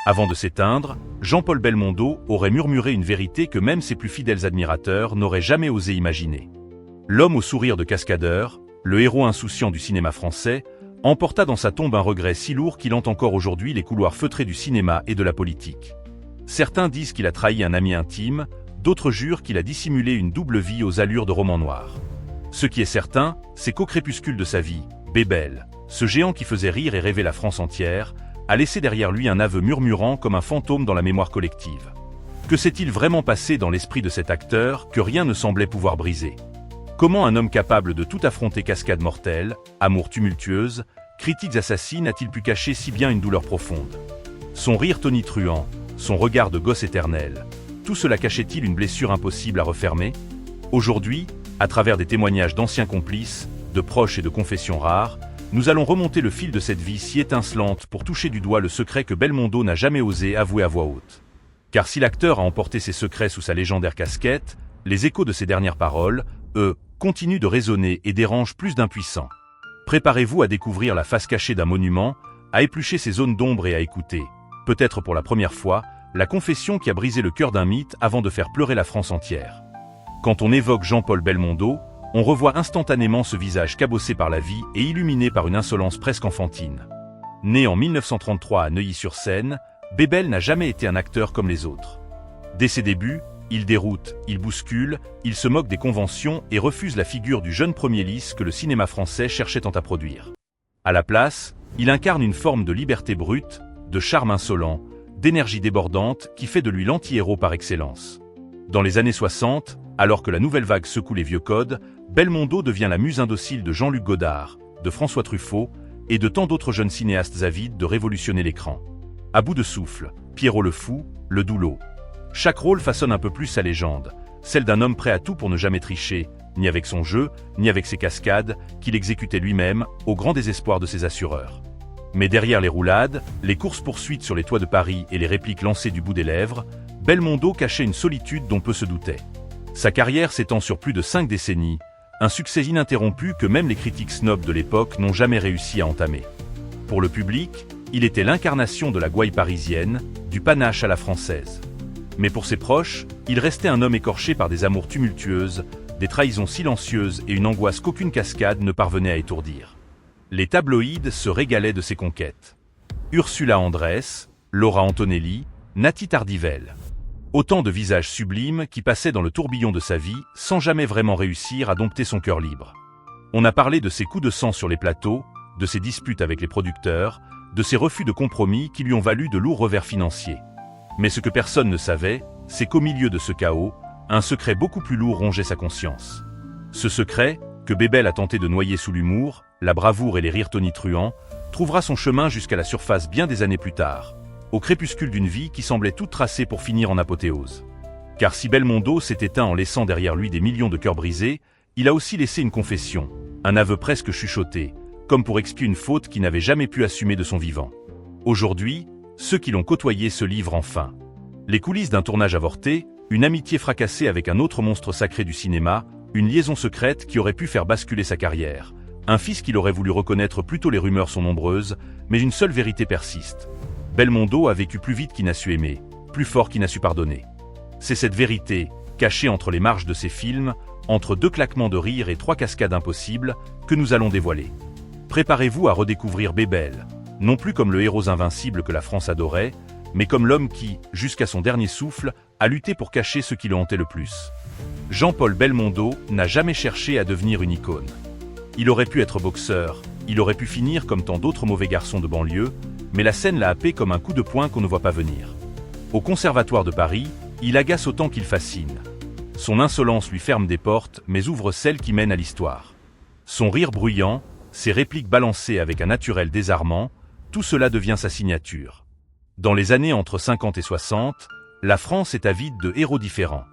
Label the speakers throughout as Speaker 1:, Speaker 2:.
Speaker 1: Avant de s'éteindre, Jean-Paul Belmondo aurait murmuré une vérité que même ses plus fidèles admirateurs n'auraient jamais osé imaginer. L'homme au sourire de cascadeur, le héros insouciant du cinéma français, emporta dans sa tombe un regret si lourd qu'il hante encore aujourd'hui les couloirs feutrés du cinéma et de la politique. Certains disent qu'il a trahi un ami intime, d'autres jurent qu'il a dissimulé une double vie aux allures de roman noir. Ce qui est certain, c'est qu'au crépuscule de sa vie, Bébel, ce géant qui faisait rire et rêver la France entière, a laissé derrière lui un aveu murmurant comme un fantôme dans la mémoire collective. Que s'est-il vraiment passé dans l'esprit de cet acteur que rien ne semblait pouvoir briser? Comment un homme capable de tout affronter cascade mortelle, amour tumultueuse, critiques assassines a-t-il pu cacher si bien une douleur profonde? Son rire tonitruant, son regard de gosse éternel, tout cela cachait-il une blessure impossible à refermer? Aujourd'hui, à travers des témoignages d'anciens complices, de proches et de confessions rares, nous allons remonter le fil de cette vie si étincelante pour toucher du doigt le secret que Belmondo n'a jamais osé avouer à voix haute. Car si l'acteur a emporté ses secrets sous sa légendaire casquette, les échos de ses dernières paroles, eux, continuent de résonner et dérangent plus d'un puissant. Préparez-vous à découvrir la face cachée d'un monument, à éplucher ses zones d'ombre et à écouter, peut-être pour la première fois, la confession qui a brisé le cœur d'un mythe avant de faire pleurer la France entière. Quand on évoque Jean-Paul Belmondo, on revoit instantanément ce visage cabossé par la vie et illuminé par une insolence presque enfantine. Né en 1933 à Neuilly-sur-Seine, Bébel n'a jamais été un acteur comme les autres. Dès ses débuts, il déroute, il bouscule, il se moque des conventions et refuse la figure du jeune premier lys que le cinéma français cherchait tant à produire. À la place, il incarne une forme de liberté brute, de charme insolent, d'énergie débordante qui fait de lui l'anti-héros par excellence. Dans les années 60, alors que la nouvelle vague secoue les vieux codes, Belmondo devient la muse indocile de Jean-Luc Godard, de François Truffaut et de tant d'autres jeunes cinéastes avides de révolutionner l'écran. À bout de souffle, Pierrot le Fou, le Doulot. Chaque rôle façonne un peu plus sa légende, celle d'un homme prêt à tout pour ne jamais tricher, ni avec son jeu, ni avec ses cascades, qu'il exécutait lui-même, au grand désespoir de ses assureurs. Mais derrière les roulades, les courses-poursuites sur les toits de Paris et les répliques lancées du bout des lèvres, Belmondo cachait une solitude dont peu se doutait. Sa carrière s'étend sur plus de 5 décennies, un succès ininterrompu que même les critiques snobs de l'époque n'ont jamais réussi à entamer. Pour le public, il était l'incarnation de la gouaille parisienne, du panache à la française. Mais pour ses proches, il restait un homme écorché par des amours tumultueuses, des trahisons silencieuses et une angoisse qu'aucune cascade ne parvenait à étourdir. Les tabloïds se régalaient de ses conquêtes. Ursula Andress, Laura Antonelli, Nathalie Tardivelle. Autant de visages sublimes qui passaient dans le tourbillon de sa vie sans jamais vraiment réussir à dompter son cœur libre. On a parlé de ses coups de sang sur les plateaux, de ses disputes avec les producteurs, de ses refus de compromis qui lui ont valu de lourds revers financiers. Mais ce que personne ne savait, c'est qu'au milieu de ce chaos, un secret beaucoup plus lourd rongeait sa conscience. Ce secret, que Bébel a tenté de noyer sous l'humour, la bravoure et les rires tonitruants, trouvera son chemin jusqu'à la surface bien des années plus tard, au crépuscule d'une vie qui semblait toute tracée pour finir en apothéose. Car si Belmondo s'est éteint en laissant derrière lui des millions de cœurs brisés, il a aussi laissé une confession, un aveu presque chuchoté, comme pour expier une faute qu'il n'avait jamais pu assumer de son vivant. Aujourd'hui, ceux qui l'ont côtoyé se livrent enfin. Les coulisses d'un tournage avorté, une amitié fracassée avec un autre monstre sacré du cinéma, une liaison secrète qui aurait pu faire basculer sa carrière. Un fils qu'il aurait voulu reconnaître plus tôt, les rumeurs sont nombreuses, mais une seule vérité persiste. Belmondo a vécu plus vite qu'il n'a su aimer, plus fort qu'il n'a su pardonner. C'est cette vérité, cachée entre les marges de ses films, entre 2 claquements de rire et 3 cascades impossibles, que nous allons dévoiler. Préparez-vous à redécouvrir Bébel, non plus comme le héros invincible que la France adorait, mais comme l'homme qui, jusqu'à son dernier souffle, a lutté pour cacher ce qui le hantait le plus. Jean-Paul Belmondo n'a jamais cherché à devenir une icône. Il aurait pu être boxeur, il aurait pu finir comme tant d'autres mauvais garçons de banlieue, mais la scène l'a happé comme un coup de poing qu'on ne voit pas venir. Au Conservatoire de Paris, il agace autant qu'il fascine. Son insolence lui ferme des portes, mais ouvre celles qui mènent à l'histoire. Son rire bruyant, ses répliques balancées avec un naturel désarmant, tout cela devient sa signature. Dans les années entre 50 et 60, la France est avide de héros différents.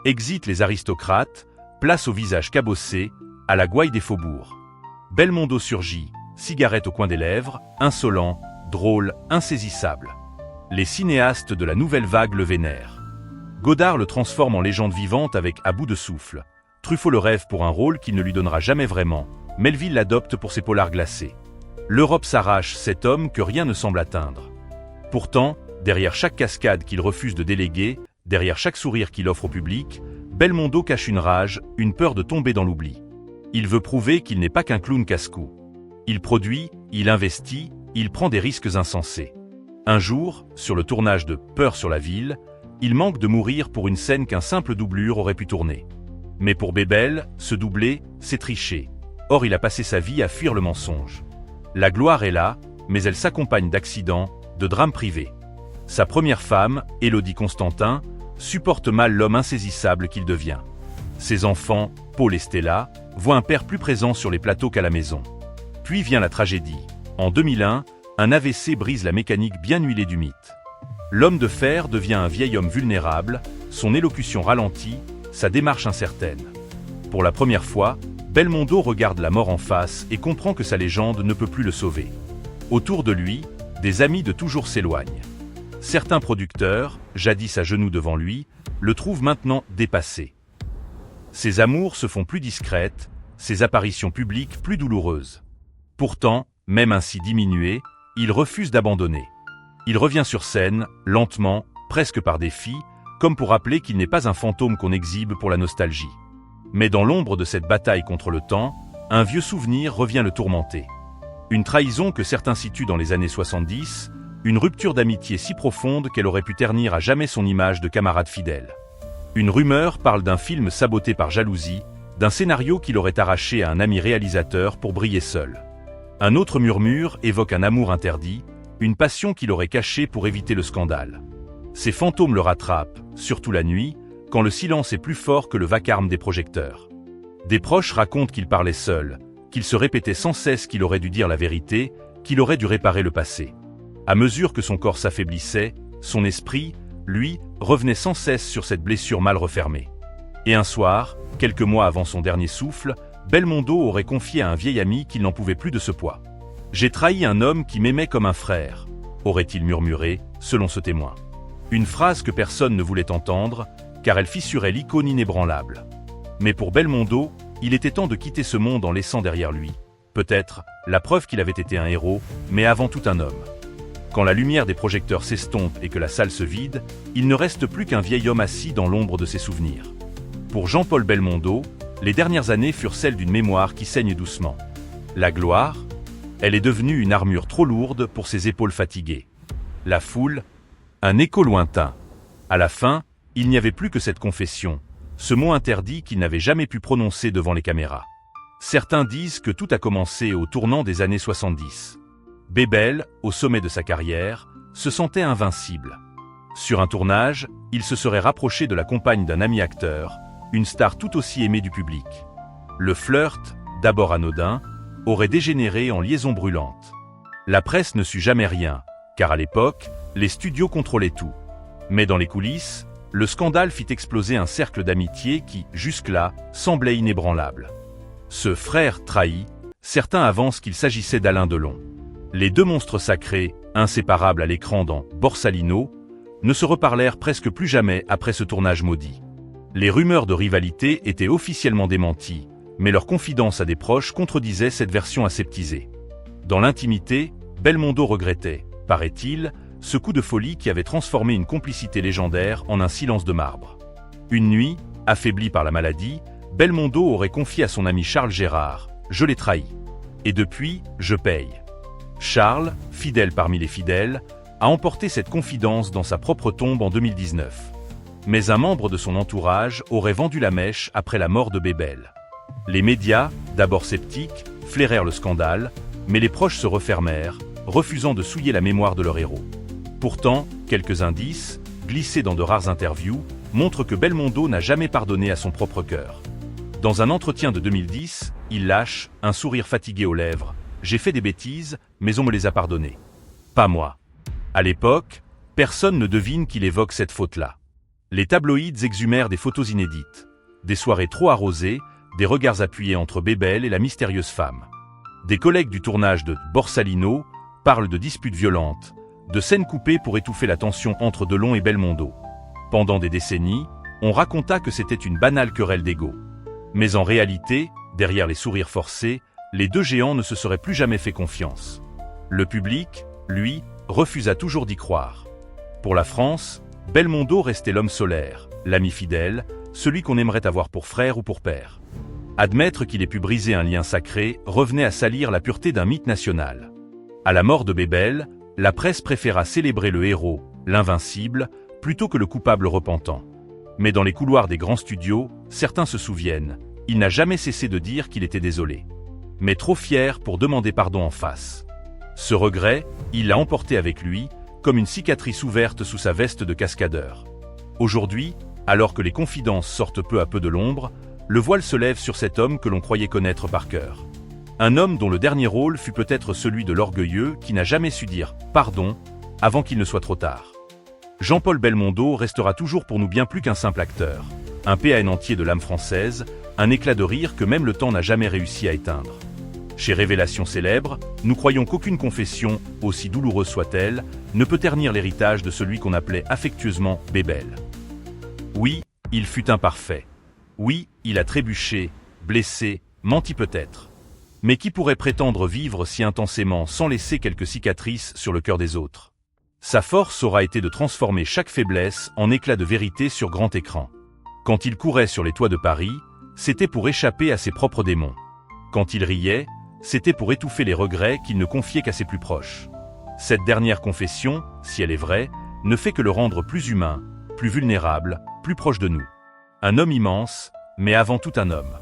Speaker 1: Exit les aristocrates, place au visage cabossé, à la gouaille des faubourgs. Belmondo surgit, cigarette au coin des lèvres, insolent, drôle, insaisissable. Les cinéastes de la nouvelle vague le vénèrent. Godard le transforme en légende vivante avec À bout de souffle. Truffaut le rêve pour un rôle qu'il ne lui donnera jamais vraiment. Melville l'adopte pour ses polars glacés. L'Europe s'arrache cet homme que rien ne semble atteindre. Pourtant, Derrière chaque cascade qu'il refuse de déléguer, derrière chaque sourire qu'il offre au public, Belmondo cache une rage, une peur de tomber dans l'oubli. Il veut prouver qu'il n'est pas qu'un clown casse-cou. Il produit, il investit, il prend des risques insensés. Un jour, sur le tournage de Peur sur la ville, il manque de mourir pour une scène qu'un simple doublure aurait pu tourner. Mais pour Bébel, se doubler, c'est tricher. Or il a passé sa vie à fuir le mensonge. La gloire est là, mais elle s'accompagne d'accidents, de drames privés. Sa première femme, Élodie Constantin, supporte mal l'homme insaisissable qu'il devient. Ses enfants, Paul et Stella, voient un père plus présent sur les plateaux qu'à la maison. Puis vient la tragédie. En 2001, un AVC brise la mécanique bien huilée du mythe. L'homme de fer devient un vieil homme vulnérable, son élocution ralentit, sa démarche incertaine. Pour la première fois, Belmondo regarde la mort en face et comprend que sa légende ne peut plus le sauver. Autour de lui, des amis de toujours s'éloignent. Certains producteurs, jadis à genoux devant lui, le trouvent maintenant dépassé. Ses amours se font plus discrètes, ses apparitions publiques plus douloureuses. Pourtant, même ainsi diminué, il refuse d'abandonner. Il revient sur scène, lentement, presque par défi, comme pour rappeler qu'il n'est pas un fantôme qu'on exhibe pour la nostalgie. Mais dans l'ombre de cette bataille contre le temps, un vieux souvenir revient le tourmenter. Une trahison que certains situent dans les années 70, une rupture d'amitié si profonde qu'elle aurait pu ternir à jamais son image de camarade fidèle. Une rumeur parle d'un film saboté par jalousie, d'un scénario qu'il aurait arraché à un ami réalisateur pour briller seul. Un autre murmure évoque un amour interdit, une passion qu'il aurait cachée pour éviter le scandale. Ces fantômes le rattrapent, surtout la nuit, quand le silence est plus fort que le vacarme des projecteurs. Des proches racontent qu'il parlait seul, qu'il se répétait sans cesse qu'il aurait dû dire la vérité, qu'il aurait dû réparer le passé. À mesure que son corps s'affaiblissait, son esprit, lui, revenait sans cesse sur cette blessure mal refermée. Et un soir, quelques mois avant son dernier souffle, Belmondo aurait confié à un vieil ami qu'il n'en pouvait plus de ce poids. « J'ai trahi un homme qui m'aimait comme un frère », aurait-il murmuré, selon ce témoin. Une phrase que personne ne voulait entendre, car elle fissurait l'icône inébranlable. Mais pour Belmondo, il était temps de quitter ce monde en laissant derrière lui, peut-être, la preuve qu'il avait été un héros, mais avant tout un homme. Quand la lumière des projecteurs s'estompe et que la salle se vide, il ne reste plus qu'un vieil homme assis dans l'ombre de ses souvenirs. Pour Jean-Paul Belmondo, les dernières années furent celles d'une mémoire qui saigne doucement. La gloire, elle est devenue une armure trop lourde pour ses épaules fatiguées. La foule, un écho lointain. À la fin, il n'y avait plus que cette confession, ce mot interdit qu'il n'avait jamais pu prononcer devant les caméras. Certains disent que tout a commencé au tournant des années 70. Bébel, au sommet de sa carrière, se sentait invincible. Sur un tournage, il se serait rapproché de la compagne d'un ami acteur, une star tout aussi aimée du public. Le flirt, d'abord anodin, aurait dégénéré en liaison brûlante. La presse ne sut jamais rien, car à l'époque, les studios contrôlaient tout. Mais dans les coulisses, le scandale fit exploser un cercle d'amitié qui, jusque-là, semblait inébranlable. Ce frère trahi, certains avancent qu'il s'agissait d'Alain Delon. Les deux monstres sacrés, inséparables à l'écran dans Borsalino, ne se reparlèrent presque plus jamais après ce tournage maudit. Les rumeurs de rivalité étaient officiellement démenties, mais leur confidence à des proches contredisait cette version aseptisée. Dans l'intimité, Belmondo regrettait, paraît-il, ce coup de folie qui avait transformé une complicité légendaire en un silence de marbre. Une nuit, affaibli par la maladie, Belmondo aurait confié à son ami Charles Gérard « Je l'ai trahi. Et depuis, je paye ». Charles, fidèle parmi les fidèles, a emporté cette confidence dans sa propre tombe en 2019. Mais un membre de son entourage aurait vendu la mèche après la mort de Bébel. Les médias, d'abord sceptiques, flairèrent le scandale, mais les proches se refermèrent, refusant de souiller la mémoire de leur héros. Pourtant, quelques indices, glissés dans de rares interviews, montrent que Belmondo n'a jamais pardonné à son propre cœur. Dans un entretien de 2010, il lâche, un sourire fatigué aux lèvres, « J'ai fait des bêtises, mais on me les a pardonnées. Pas moi. » À l'époque, personne ne devine qu'il évoque cette faute-là. Les tabloïds exhumèrent des photos inédites, des soirées trop arrosées, des regards appuyés entre Bébel et la mystérieuse femme. Des collègues du tournage de Borsalino parlent de disputes violentes, de scènes coupées pour étouffer la tension entre Delon et Belmondo. Pendant des décennies, on raconta que c'était une banale querelle d'ego. Mais en réalité, derrière les sourires forcés, les deux géants ne se seraient plus jamais fait confiance. Le public, lui, refusa toujours d'y croire. Pour la France, Belmondo restait l'homme solaire, l'ami fidèle, celui qu'on aimerait avoir pour frère ou pour père. Admettre qu'il ait pu briser un lien sacré revenait à salir la pureté d'un mythe national. À la mort de Bébel, la presse préféra célébrer le héros, l'invincible, plutôt que le coupable repentant. Mais dans les couloirs des grands studios, certains se souviennent, il n'a jamais cessé de dire qu'il était désolé. Mais trop fier pour demander pardon en face. Ce regret, il l'a emporté avec lui, comme une cicatrice ouverte sous sa veste de cascadeur. Aujourd'hui, alors que les confidences sortent peu à peu de l'ombre, le voile se lève sur cet homme que l'on croyait connaître par cœur. Un homme dont le dernier rôle fut peut-être celui de l'orgueilleux qui n'a jamais su dire « pardon » avant qu'il ne soit trop tard. Jean-Paul Belmondo restera toujours pour nous bien plus qu'un simple acteur, un PAN entier de l'âme française, un éclat de rire que même le temps n'a jamais réussi à éteindre. Chez Révélation célèbre, nous croyons qu'aucune confession, aussi douloureuse soit-elle, ne peut ternir l'héritage de celui qu'on appelait affectueusement Bébel. Oui, il fut imparfait. Oui, il a trébuché, blessé, menti peut-être. Mais qui pourrait prétendre vivre si intensément sans laisser quelques cicatrices sur le cœur des autres? Sa force aura été de transformer chaque faiblesse en éclat de vérité sur grand écran. Quand il courait sur les toits de Paris, c'était pour échapper à ses propres démons. Quand il riait, c'était pour étouffer les regrets qu'il ne confiait qu'à ses plus proches. Cette dernière confession, si elle est vraie, ne fait que le rendre plus humain, plus vulnérable, plus proche de nous. Un homme immense, mais avant tout un homme.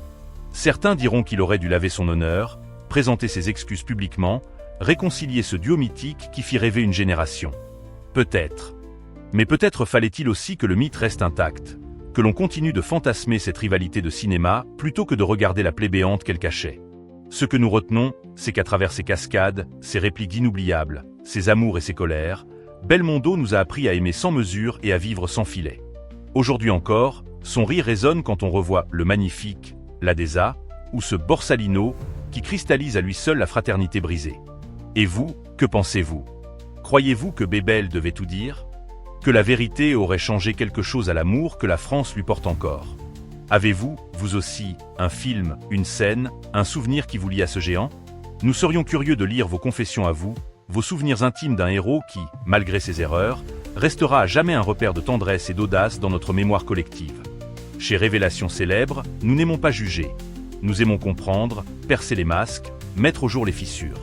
Speaker 1: Certains diront qu'il aurait dû laver son honneur, présenter ses excuses publiquement, réconcilier ce duo mythique qui fit rêver une génération. Peut-être. Mais peut-être fallait-il aussi que le mythe reste intact, que l'on continue de fantasmer cette rivalité de cinéma plutôt que de regarder la plaie béante qu'elle cachait. Ce que nous retenons, c'est qu'à travers ses cascades, ses répliques inoubliables, ses amours et ses colères, Belmondo nous a appris à aimer sans mesure et à vivre sans filet. Aujourd'hui encore, son rire résonne quand on revoit Le Magnifique, La Deza, ou ce Borsalino, qui cristallise à lui seul la fraternité brisée. Et vous, que pensez-vous? Croyez-vous que Bébel devait tout dire? Que la vérité aurait changé quelque chose à l'amour que la France lui porte encore? Avez-vous, vous aussi, un film, une scène, un souvenir qui vous lie à ce géant? Nous serions curieux de lire vos confessions à vous, vos souvenirs intimes d'un héros qui, malgré ses erreurs, restera à jamais un repère de tendresse et d'audace dans notre mémoire collective. Chez Révélation célèbre, nous n'aimons pas juger. Nous aimons comprendre, percer les masques, mettre au jour les fissures.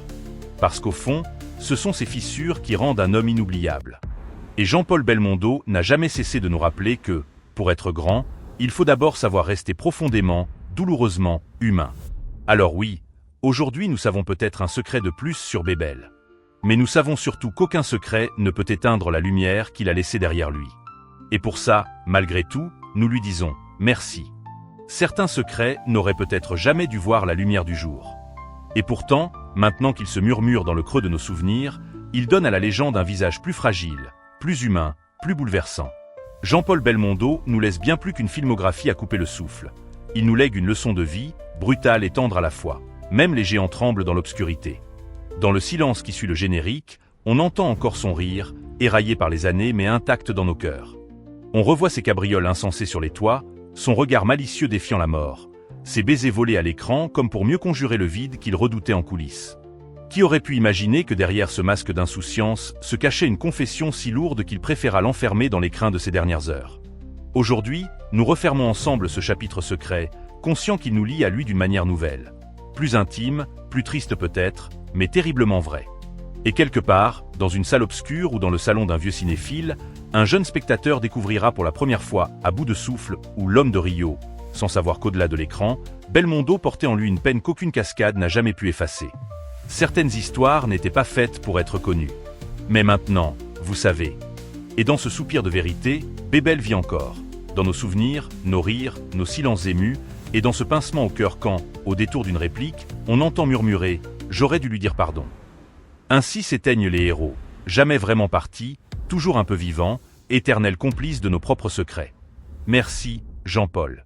Speaker 1: Parce qu'au fond, ce sont ces fissures qui rendent un homme inoubliable. Et Jean-Paul Belmondo n'a jamais cessé de nous rappeler que, pour être grand, il faut d'abord savoir rester profondément, douloureusement, humain. Alors oui, aujourd'hui nous savons peut-être un secret de plus sur Bébel. Mais nous savons surtout qu'aucun secret ne peut éteindre la lumière qu'il a laissée derrière lui. Et pour ça, malgré tout, nous lui disons merci. Certains secrets n'auraient peut-être jamais dû voir la lumière du jour. Et pourtant, maintenant qu'il se murmure dans le creux de nos souvenirs, il donne à la légende un visage plus fragile, plus humain, plus bouleversant. Jean-Paul Belmondo nous laisse bien plus qu'une filmographie à couper le souffle. Il nous lègue une leçon de vie, brutale et tendre à la fois. Même les géants tremblent dans l'obscurité. Dans le silence qui suit le générique, on entend encore son rire, éraillé par les années mais intact dans nos cœurs. On revoit ses cabrioles insensées sur les toits, son regard malicieux défiant la mort, ses baisers volés à l'écran comme pour mieux conjurer le vide qu'il redoutait en coulisses. Qui aurait pu imaginer que derrière ce masque d'insouciance se cachait une confession si lourde qu'il préféra l'enfermer dans les crins de ses dernières heures? Aujourd'hui, nous refermons ensemble ce chapitre secret, conscients qu'il nous lie à lui d'une manière nouvelle. Plus intime, plus triste peut-être, mais terriblement vrai. Et quelque part, dans une salle obscure ou dans le salon d'un vieux cinéphile, un jeune spectateur découvrira pour la première fois, à bout de souffle, ou l'homme de Rio, sans savoir qu'au-delà de l'écran, Belmondo portait en lui une peine qu'aucune cascade n'a jamais pu effacer. Certaines histoires n'étaient pas faites pour être connues. Mais maintenant, vous savez. Et dans ce soupir de vérité, Bébel vit encore. Dans nos souvenirs, nos rires, nos silences émus, et dans ce pincement au cœur quand, au détour d'une réplique, on entend murmurer « J'aurais dû lui dire pardon ». Ainsi s'éteignent les héros, jamais vraiment partis, toujours un peu vivants, éternels complices de nos propres secrets. Merci, Jean-Paul.